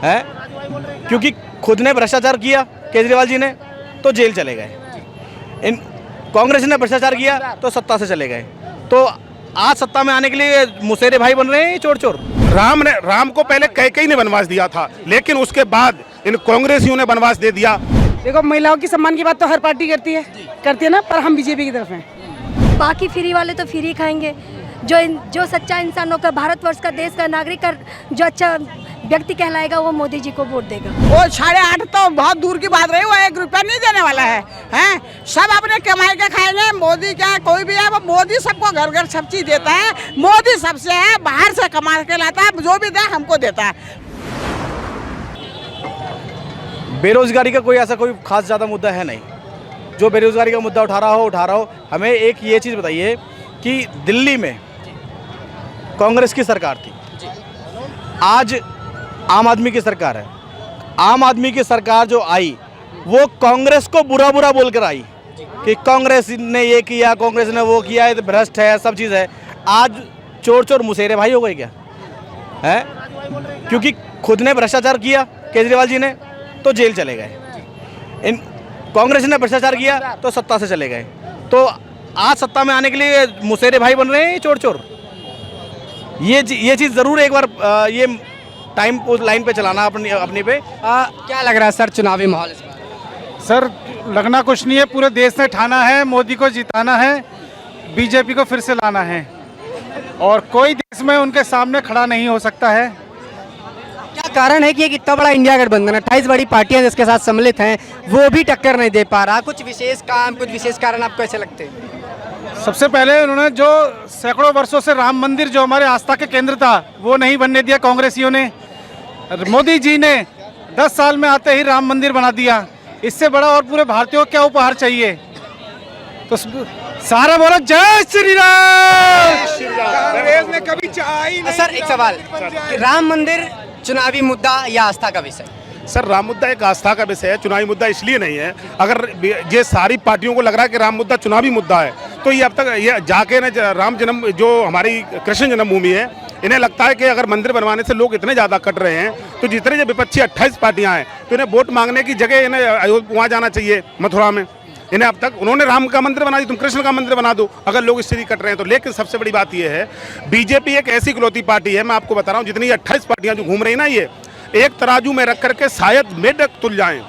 है, क्योंकि खुद ने भ्रष्टाचार किया केजरीवाल जी ने तो जेल चले गए, इन कांग्रेस ने भ्रष्टाचार किया तो सत्ता से चले गए। तो आज सत्ता में आने के लिए मुसेरे भाई बन रहे हैं चोर चोर। राम को पहले कैकेयी ने वनवास दिया था, लेकिन उसके बाद इन कांग्रेसियों ने वनवास दे दिया। देखो, महिलाओं की सम्मान की बात तो हर पार्टी करती है ना, पर हम बीजेपी की तरफ हैं। बाकी फ्री वाले तो फ्री खाएंगे, जो सच्चा इंसान होकर भारतवर्ष का, देश का नागरिक का जो अच्छा व्यक्ति कहलाएगा वो मोदी जी को वोट देगा। वो 8.5 तो बहुत दूर की बात रही, वो 1 रुपया नहीं देने वाला है, हैं? सब अपने कमाई के खाएंगे। मोदी क्या, कोई भी है वो मोदी सबको घर घर सब चीज देता है। मोदी सबसे है, बाहर से कमा के लाता है, जो भी दे हमको देता है। बेरोजगारी का कोई ऐसा कोई खास ज़्यादा मुद्दा है नहीं, जो बेरोजगारी का मुद्दा उठा रहा हो। हमें एक ये चीज़ बताइए कि दिल्ली में कांग्रेस की सरकार थी, आज आम आदमी की सरकार है। आम आदमी की सरकार जो आई वो कांग्रेस को बुरा बुरा बोलकर आई कि कांग्रेस ने ये किया, कांग्रेस ने वो किया, ये भ्रष्ट है, सब चीज़ है। आज चोर चोर मुसेरे भाई हो गए क्या है, क्योंकि खुद ने भ्रष्टाचार किया केजरीवाल जी ने तो जेल चले गए, इन कांग्रेस ने भ्रष्टाचार किया तो सत्ता से चले गए। तो आज सत्ता में आने के लिए मुसेरे भाई बन रहे हैं चोर चोर। ये चीज़ ज़रूर एक बार ये टाइम लाइन पे चलाना अपनी पे। क्या लग रहा है सर चुनावी माहौल इस बार? सर लगना कुछ नहीं है, पूरे देश ने ठाना है मोदी को जिताना है, बीजेपी को फिर से लाना है, और कोई देश में उनके सामने खड़ा नहीं हो सकता है। क्या कारण है कि एक इतना बड़ा इंडिया गठबंधन, 28 बड़ी पार्टियां जिसके साथ सम्मिलित हैं, वो भी टक्कर नहीं दे पा रहा? कुछ विशेष काम, कुछ विशेष कारण आपको ऐसे लगते हैं? सबसे पहले उन्होंने जो सैकड़ों वर्षों से राम मंदिर जो हमारे आस्था के केंद्र था वो नहीं बनने दिया कांग्रेसियों ने। मोदी जी ने 10 साल में आते ही राम मंदिर बना दिया। इससे बड़ा और पूरे भारतीयों को क्या उपहार चाहिए? तो सारा बोलो जय श्री राम। कांग्रेस ने कभी चाहा ही नहीं। सर एक सवाल, राम मंदिर चुनावी मुद्दा या आस्था का विषय? सर राम मुद्दा एक आस्था का विषय है, चुनावी मुद्दा इसलिए नहीं है। अगर ये सारी पार्टियों को लग रहा है कि राम मुद्दा चुनावी मुद्दा है तो ये अब तक ये जाके ना राम जन्म जो हमारी कृष्ण जन्मभूमि है, इन्हें लगता है कि अगर मंदिर बनवाने से लोग इतने ज़्यादा कट रहे हैं तो जितने जो विपक्षी 28 पार्टियां हैं तो इन्हें वोट मांगने की जगह इन्हें वहाँ जाना चाहिए मथुरा में। इन्हें अब तक उन्होंने राम का मंदिर बना दी, तुम कृष्ण का मंदिर बना दो अगर लोग इससे कट रहे हैं तो। लेकिन सबसे बड़ी बात यह है, बीजेपी एक ऐसी इकलौती पार्टी है, मैं आपको बता रहा हूँ, जितनी 28 पार्टियां जो घूम रही ना, ये एक तराजू में रख करके शायद मेढक तुल जाएं।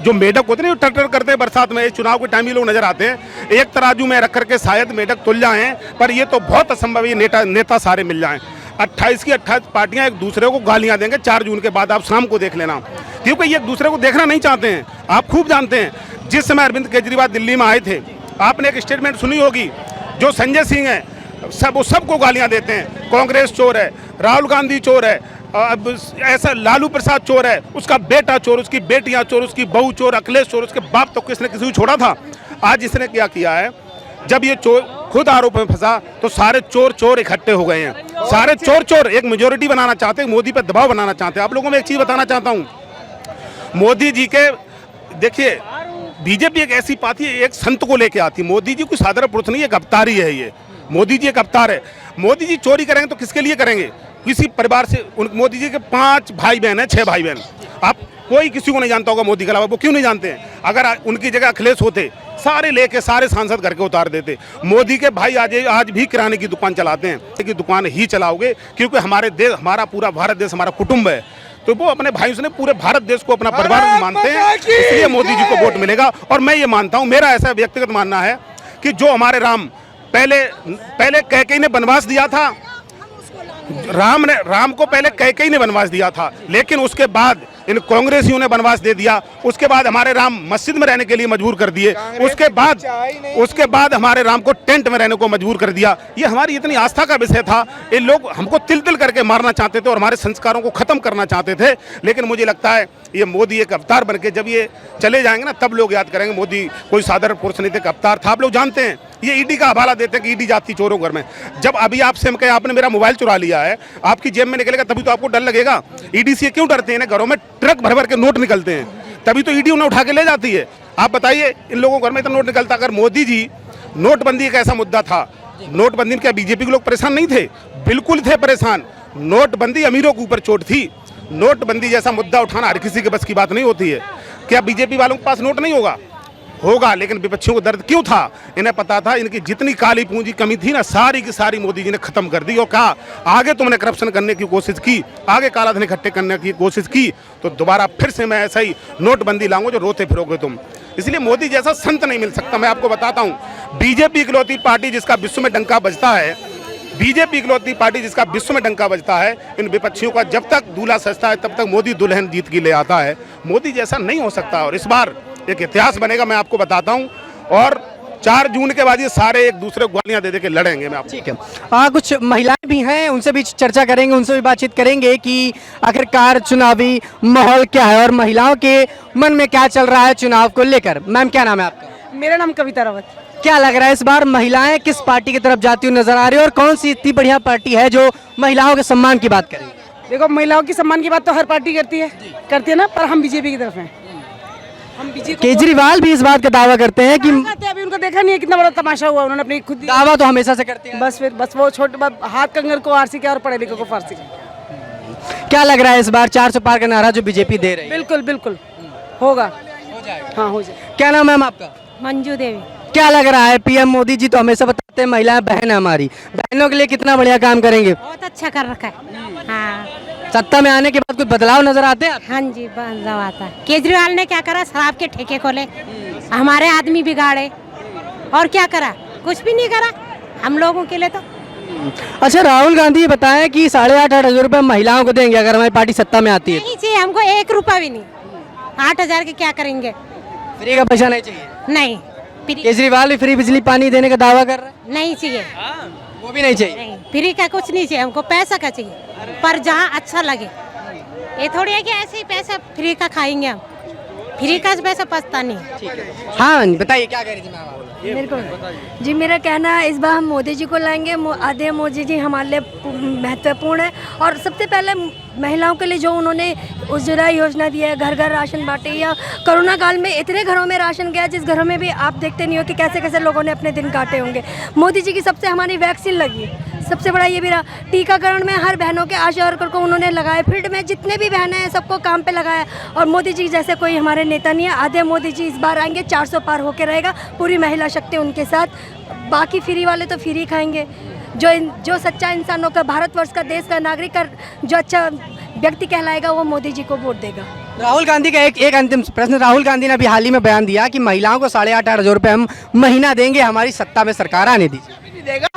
जो मेढक होते हैं जो टटर करते हैं बरसात में, चुनाव के टाइम ये लोग नजर आते हैं, एक तराजू में रख करके शायद मेढक तुल जाएं, पर ये तो बहुत असंभव है नेता सारे मिल जाएं। 28 की 28 पार्टियां एक दूसरे को गालियां देंगे 4 जून के बाद, आप शाम को देख लेना, क्योंकि ये एक दूसरे को देखना नहीं चाहते हैं। आप खूब जानते हैं जिस समय अरविंद केजरीवाल दिल्ली में आए थे, आपने एक स्टेटमेंट सुनी होगी, जो संजय सिंह है वो सबको गालियां देते हैं, कांग्रेस चोर है, राहुल गांधी चोर है, अब ऐसा लालू प्रसाद चोर है, उसका बेटा चोर, उसकी बेटियां चोर, उसकी बहू चोर, अखिलेश चोर, उसके बाप तो किसने किसी को छोड़ा था। आज इसने क्या किया है, जब ये चोर खुद आरोप में फंसा तो सारे चोर चोर इकट्ठे हो गए हैं, सारे चोर चोर एक मेजोरिटी बनाना चाहते हैं, मोदी पर दबाव बनाना चाहते हैं। आप लोगों में एक चीज बताना चाहता हूँ, मोदी जी के देखिए, बीजेपी एक ऐसी पार्टी है, एक संत को लेके आती है। मोदी जी कोई साधारण पुरुष नहीं, एक अवतार ही है ये। मोदी जी एक अवतार है। मोदी जी चोरी करेंगे तो किसके लिए करेंगे? किसी परिवार से। मोदी जी के 5 भाई बहन है, 6 भाई बहन। आप कोई किसी को नहीं जानता होगा मोदी के अलावा, वो क्यों नहीं जानते हैं? अगर उनकी जगह अखिलेश होते, सारे लेके सारे सांसद घर के उतार देते। मोदी के भाई आज भी किराने की दुकान चलाते हैं, कि दुकान ही चलाओगे, क्योंकि हमारे देश, हमारा पूरा भारत देश हमारा कुटुंब है, तो वो अपने भाइयों से पूरे भारत देश को अपना परिवार मानते हैं, इसलिए मोदी जी को वोट मिलेगा। और मैं ये मानता हूँ, मेरा ऐसा व्यक्तिगत मानना है कि जो हमारे राम पहले कैकेयी ने वनवास दिया था, राम को पहले कैकेयी ने वनवास दिया था, लेकिन उसके बाद इन कांग्रेसियों ने वनवास दे दिया। उसके बाद हमारे राम मस्जिद में रहने के लिए मजबूर कर दिए, उसके बाद हमारे राम को टेंट में रहने को मजबूर कर दिया। ये हमारी इतनी आस्था का विषय था, ये लोग हमको तिल तिल करके मारना चाहते थे और हमारे संस्कारों को खत्म करना चाहते थे। लेकिन मुझे लगता है ये मोदी एक अवतार बन के जब ये चले जाएंगे ना, तब लोग याद करेंगे मोदी कोई साधारण पुरुष नहीं थे, एक अवतार था। आप लोग जानते हैं ये ईडी का हवाला देते हैं कि ईडी जाती चोरों घर में। जब अभी आपसे हम कहे आपने मेरा मोबाइल चुरा लिया है, आपकी जेब में निकलेगा तभी तो आपको डर लगेगा। ईडी से क्यों डरते हैं? घरों में ट्रक भर भर के नोट निकलते हैं, तभी तो ईडी उन्हें उठा के ले जाती है। आप बताइए, इन लोगों के घर में इतना नोट निकलता। अगर मोदी जी, नोटबंदी एक ऐसा मुद्दा था, नोटबंदी में क्या बीजेपी के लोग परेशान नहीं थे? बिल्कुल थे परेशान। नोटबंदी अमीरों के ऊपर चोट थी, नोटबंदी जैसा मुद्दा उठाना हर किसी के बस की बात नहीं होती है। क्या बीजेपी वालों के पास नोट नहीं होगा, लेकिन विपक्षियों को दर्द क्यों था? इन्हें पता था इनकी जितनी काली पूंजी कमी थी ना, सारी की सारी मोदी जी ने खत्म कर दी और कहा आगे तुमने करप्शन करने की कोशिश की, आगे काला धन इकट्ठे करने की कोशिश की, तो दोबारा फिर से मैं ऐसा ही नोटबंदी लाऊंगा जो रोते फिरोगे तुम। इसलिए मोदी जैसा संत नहीं मिल सकता। मैं आपको बताता हूँ, बीजेपी इकलौती पार्टी जिसका विश्व में डंका बजता है, बीजेपी इकलौती पार्टी जिसका विश्व में डंका बजता है, इन विपक्षियों का जब तक दूल्हा सजता है तब तक मोदी दुल्हन जीत के ले आता है। मोदी जैसा नहीं हो सकता और इस बार एक इतिहास बनेगा, मैं आपको बताता हूं। और 4 जून के बाद ये सारे एक दूसरे को गालियां दे के लड़ेंगे। मैं आपको ठीक है, कुछ महिलाएं भी हैं, उनसे भी चर्चा करेंगे, उनसे भी बातचीत करेंगे कि आखिरकार चुनावी माहौल क्या है और महिलाओं के मन में क्या चल रहा है चुनाव को लेकर। मैम, क्या नाम है आपका? मेरा नाम कविता रावत। क्या लग रहा है इस बार महिलाएं किस पार्टी की तरफ जाती हुई नजर आ रही है और कौन सी इतनी बढ़िया पार्टी है जो महिलाओं के सम्मान की बात करेगी? देखो, महिलाओं की सम्मान की बात तो हर पार्टी करती है ना, पर हम बीजेपी की तरफ हैं। हम बीजेपी केजरीवाल भी इस बात का दावा करते हैं कि अभी उनको देखा नहीं है कितना बड़ा तमाशा हुआ, उन्होंने अपनी खुद दावा तो हमेशा से करते हैं। बस वो छोटे हाथ कंगन को आरसी के और पढ़े लिखे को फारसी के। क्या लग रहा है इस बार 400 पार का नारा जो बीजेपी दे रही है? बिल्कुल होगा, हाँ हो जाए। क्या नाम है मैम आपका? मंजू देवी। क्या लग रहा है, पीएम मोदी जी तो हमेशा बताते हैं महिलाएं बहन है हमारी, बहनों के लिए कितना बढ़िया काम करेंगे? बहुत अच्छा कर रखा है। हाँ, सत्ता में आने के बाद कुछ बदलाव नजर आते हैं आपको? हाँ जी, बदलाव आता है। केजरीवाल ने क्या करा, शराब के ठेके खोले, हमारे आदमी बिगाड़े, और क्या करा? कुछ भी नहीं करा हम लोगों के लिए तो। अच्छा, राहुल गांधी ये बताएं कि 8,500 रुपए महिलाओं को देंगे अगर हमारी पार्टी सत्ता में आती है। नहीं चाहिए हमको 1 रुपया भी नहीं। 8,000 के क्या करेंगे? फ्री का पैसा नहीं चाहिए? नहीं। केजरीवाल भी फ्री बिजली पानी देने का दावा कर रहे हैं। नहीं चाहिए, वो भी नहीं चाहिए। नहीं, फ्री का कुछ नहीं चाहिए हमको, पैसा का चाहिए, पर जहाँ अच्छा लगे। ये थोड़ी है कि ऐसे ही पैसा फ्री का खाएंगे हम, फ्री का पैसा पचता नहीं। हाँ, बताइए क्या कह रही थी मैम? मेरे को जी, मेरा कहना है इस बार हम मोदी जी को लाएंगे। आधे मोदी जी हमारे लिए महत्वपूर्ण है, और सबसे पहले महिलाओं के लिए जो उन्होंने उज्ज्वला योजना दी है, घर घर राशन बांटे, या कोरोना काल में इतने घरों में राशन गया जिस घरों में भी आप देखते नहीं हो कि कैसे कैसे लोगों ने अपने दिन काटे होंगे। मोदी जी की सबसे हमारी वैक्सीन लगी, सबसे बड़ा ये भी रहा। टीकाकरण में हर बहनों के आशा वर्कर को उन्होंने लगाया, फील्ड में जितने भी बहनें हैं सबको काम पे लगाया। और मोदी जी जैसे कोई हमारे नेता नहीं है। आधे मोदी जी इस बार आएंगे, 400 पार होके रहेगा, पूरी महिला शक्ति उनके साथ। बाकी फ्री वाले तो फ्री खाएंगे। जो सच्चा इंसान होकर भारतवर्ष का, देश का नागरिक का, जो अच्छा व्यक्ति कहलाएगा वो मोदी जी को वोट देगा। राहुल गांधी का एक अंतिम प्रश्न। राहुल गांधी ने अभी हाल ही में बयान दिया कि महिलाओं को 8,500 रुपए हम महीना देंगे हमारी सत्ता में सरकार आने दीजिए। देगा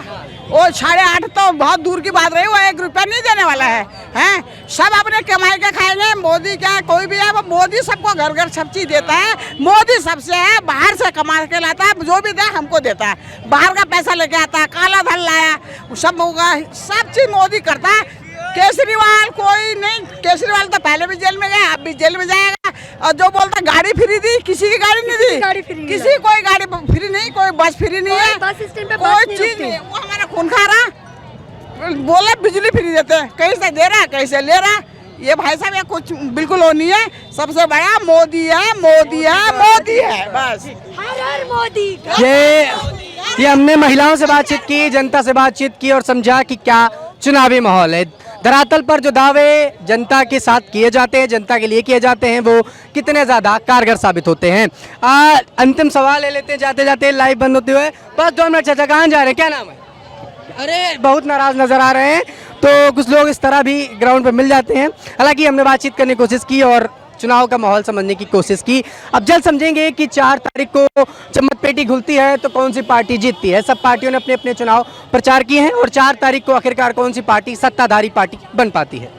वो 8.5 तो बहुत दूर की बात रही, वो 1 रुपया नहीं देने वाला है। हैं, सब अपने कमाई के खाएंगे। मोदी क्या कोई भी है, वो मोदी सबको घर घर सब चीज देता है। मोदी सबसे है, बाहर से कमा के लाता है, जो भी दे हमको देता है, बाहर का पैसा लेके आता है, काला धन लाया, सब होगा, सब चीज मोदी करता है। केजरीवाल कोई नहीं, केजरीवाल तो पहले भी जेल में गया, अब भी जेल में जाएगा। और जो बोलता गाड़ी फ्री दी, किसी की गाड़ी नहीं दी, किसी कोई गाड़ी फ्री नहीं, कोई बस फ्री नहीं है, बस स्टैंड पे कोई चीज नहीं। वो हमारा खून खा रहा, बोला बिजली फ्री देते हैं, कहीं से दे रहा कहीं से ले रहा। ये भाई साहब ये कुछ बिल्कुल वो नहीं है। सबसे बड़ा मोदी है, मोदी है, मोदी है, बस हर मोदी। ये हमने महिलाओं से बातचीत की, जनता से बातचीत की और समझा कि क्या चुनावी माहौल है। धरातल पर जो दावे जनता के साथ किए जाते हैं, जनता के लिए किए जाते हैं, वो कितने ज़्यादा कारगर साबित होते हैं। अंतिम सवाल ले लेते हैं जाते जाते, लाइव बंद होते हुए। बस 2 मिनट चाचा, कहाँ जा रहे हैं, क्या नाम है? अरे बहुत नाराज नजर आ रहे हैं, तो कुछ लोग इस तरह भी ग्राउंड पर मिल जाते हैं। हालांकि हमने बातचीत करने की कोशिश की और चुनाव का माहौल समझने की कोशिश की। अब जल्द समझेंगे कि 4 तारीख को जब मतपेटी खुलती है तो कौन सी पार्टी जीतती है। सब पार्टियों ने अपने अपने चुनाव प्रचार किए हैं और 4 तारीख को आखिरकार कौन सी पार्टी सत्ताधारी पार्टी बन पाती है।